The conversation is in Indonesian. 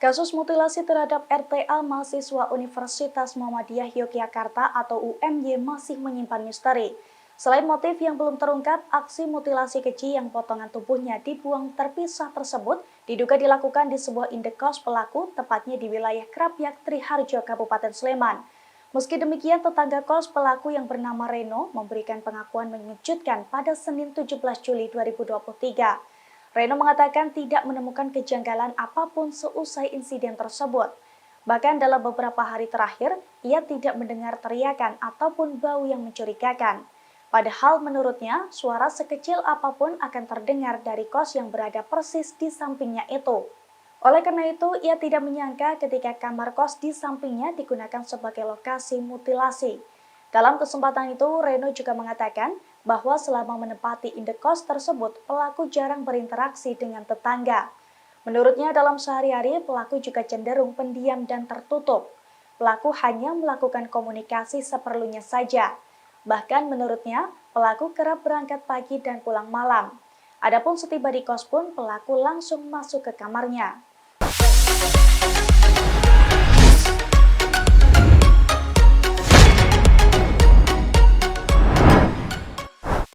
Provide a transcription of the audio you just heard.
Kasus mutilasi terhadap RTA mahasiswa Universitas Muhammadiyah Yogyakarta atau UMY masih menyimpan misteri. Selain motif yang belum terungkap, aksi mutilasi keji yang potongan tubuhnya dibuang terpisah tersebut diduga dilakukan di sebuah indekos pelaku, tepatnya di wilayah Krapyak, Triharjo, Kabupaten Sleman. Meski demikian, tetangga kos pelaku yang bernama Reno memberikan pengakuan mengejutkan pada Senin 17 Juli 2023. Reno mengatakan tidak menemukan kejanggalan apapun seusai insiden tersebut. Bahkan dalam beberapa hari terakhir, ia tidak mendengar teriakan ataupun bau yang mencurigakan. Padahal menurutnya, suara sekecil apapun akan terdengar dari kos yang berada persis di sampingnya itu. Oleh karena itu, ia tidak menyangka ketika kamar kos di sampingnya digunakan sebagai lokasi mutilasi. Dalam kesempatan itu, Reno juga mengatakan bahwa selama menempati indekos tersebut, pelaku jarang berinteraksi dengan tetangga. Menurutnya, dalam sehari-hari, pelaku juga cenderung pendiam dan tertutup. Pelaku hanya melakukan komunikasi seperlunya saja. Bahkan menurutnya, pelaku kerap berangkat pagi dan pulang malam. Adapun setiba di kos pun, pelaku langsung masuk ke kamarnya.